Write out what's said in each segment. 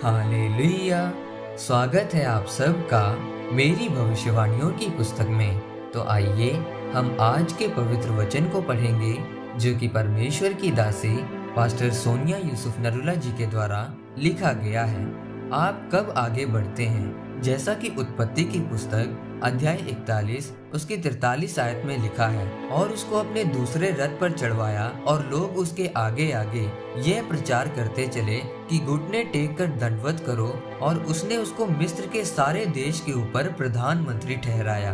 Hallelujah. स्वागत है आप सबका मेरी भविष्यवाणियों की पुस्तक में। तो आइए हम आज के पवित्र वचन को पढ़ेंगे जो कि परमेश्वर की दासी पास्टर सोनिया यूसुफ नरूला जी के द्वारा लिखा गया है। आप कब आगे बढ़ते हैं, जैसा कि उत्पत्ति की पुस्तक अध्याय 41 उसकी 43 आयत में लिखा है, और उसको अपने दूसरे रथ पर चढ़वाया और लोग उसके आगे आगे यह प्रचार करते चले कि घुटने टेक कर दंडवत करो, और उसने उसको मिस्र के सारे देश के ऊपर प्रधानमंत्री ठहराया।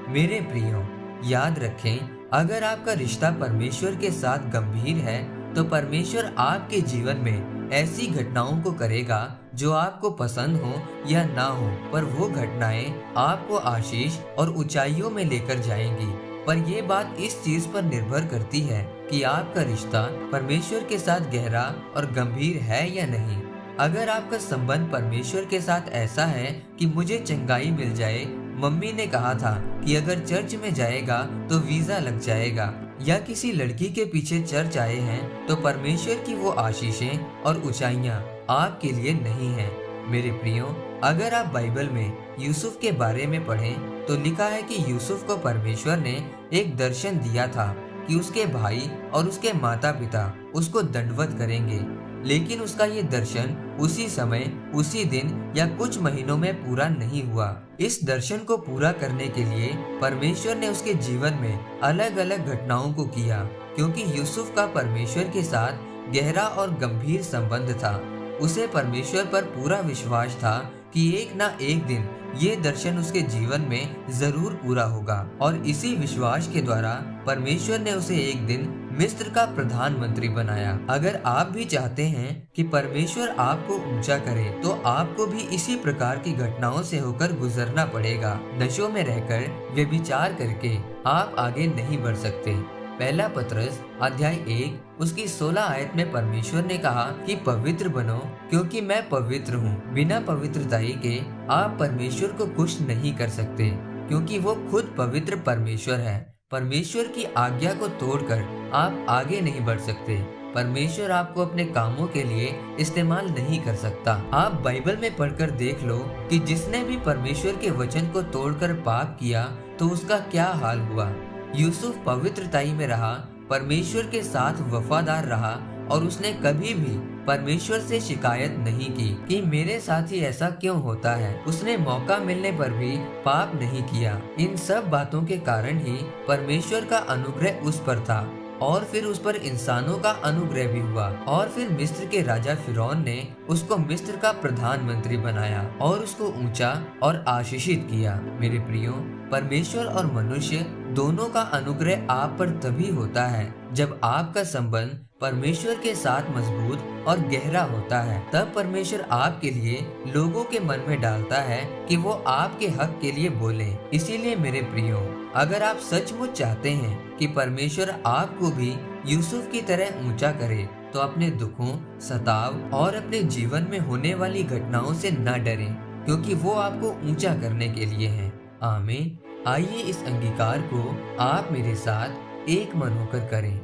मेरे प्रियो, याद रखें, अगर आपका रिश्ता परमेश्वर के साथ गंभीर है तो परमेश्वर आपके जीवन में ऐसी घटनाओं को करेगा जो आपको पसंद हो या ना हो, पर वो घटनाएं आपको आशीष और ऊंचाइयों में लेकर जाएंगी। पर ये बात इस चीज पर निर्भर करती है कि आपका रिश्ता परमेश्वर के साथ गहरा और गंभीर है या नहीं। अगर आपका संबंध परमेश्वर के साथ ऐसा है कि मुझे चंगाई मिल जाए, मम्मी ने कहा था कि अगर चर्च में जाएगा तो वीजा लग जाएगा, या किसी लड़की के पीछे चर्च आए हैं तो परमेश्वर की वो आशीषें और ऊंचाइयां आपके लिए नहीं है। मेरे प्रियो, अगर आप बाइबल में यूसुफ के बारे में पढ़ें तो लिखा है कि यूसुफ को परमेश्वर ने एक दर्शन दिया था कि उसके भाई और उसके माता पिता उसको दंडवत करेंगे, लेकिन उसका ये दर्शन उसी समय, उसी दिन या कुछ महीनों में पूरा नहीं हुआ। इस दर्शन को पूरा करने के लिए परमेश्वर ने उसके जीवन में अलग अलग घटनाओं को किया, क्योंकि यूसुफ का परमेश्वर के साथ गहरा और गंभीर संबंध था। उसे परमेश्वर पर पूरा विश्वास था कि एक ना एक दिन ये दर्शन उसके जीवन में जरूर पूरा होगा, और इसी विश्वास के द्वारा परमेश्वर ने उसे एक दिन मिस्र का प्रधानमंत्री बनाया। अगर आप भी चाहते हैं कि परमेश्वर आपको ऊंचा करे तो आपको भी इसी प्रकार की घटनाओं से होकर गुजरना पड़ेगा। नशों में रहकर व्यभिचार करके आप आगे नहीं बढ़ सकते। पहला पत्रस अध्याय 1 उसकी 16 आयत में परमेश्वर ने कहा कि पवित्र बनो क्योंकि मैं पवित्र हूँ। बिना पवित्रताई के आप परमेश्वर को खुश नहीं कर सकते, क्योंकि वो खुद पवित्र परमेश्वर है। परमेश्वर की आज्ञा को तोड़कर आप आगे नहीं बढ़ सकते। परमेश्वर आपको अपने कामों के लिए इस्तेमाल नहीं कर सकता। आप बाइबल में पढ़कर देख लो कि जिसने भी परमेश्वर के वचन को तोड़कर पाप किया तो उसका क्या हाल हुआ। यूसुफ पवित्रताई में रहा, परमेश्वर के साथ वफादार रहा, और उसने कभी भी परमेश्वर से शिकायत नहीं की कि मेरे साथ ही ऐसा क्यों होता है। उसने मौका मिलने पर भी पाप नहीं किया। इन सब बातों के कारण ही परमेश्वर का अनुग्रह उस पर था, और फिर उस पर इंसानों का अनुग्रह भी हुआ। और फिर मिस्र के राजा फिरौन ने उसको मिस्र का प्रधानमंत्री बनाया और उसको ऊंचा और आशीषित किया। मेरे प्रियो, परमेश्वर और मनुष्य दोनों का अनुग्रह आप पर तभी होता है जब आपका संबंध परमेश्वर के साथ मजबूत और गहरा होता है। तब परमेश्वर आपके लिए लोगों के मन में डालता है कि वो आपके हक के लिए बोले। इसीलिए मेरे प्रियो, अगर आप सचमुच चाहते हैं कि परमेश्वर आपको भी यूसुफ की तरह ऊंचा करे तो अपने दुखों, सताव और अपने जीवन में होने वाली घटनाओं से न डरें, क्योंकि वो आपको ऊंचा करने के लिए हैं। आमीन। आइए इस अंगीकार को आप मेरे साथ एक मन होकर करें।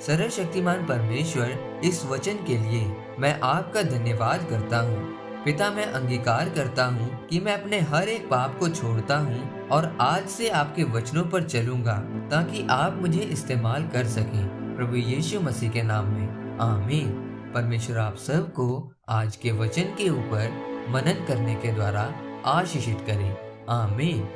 सर्वशक्तिमान परमेश्वर, इस वचन के लिए मैं आपका धन्यवाद करता हूँ। पिता, मैं अंगीकार करता हूँ कि मैं अपने हर एक पाप को छोड़ता हूँ और आज से आपके वचनों पर चलूंगा, ताकि आप मुझे इस्तेमाल कर सकें। प्रभु यीशु मसीह के नाम में आमीन। परमेश्वर आप सबको आज के वचन के ऊपर मनन करने के द्वारा आशीषित करे। आमीन।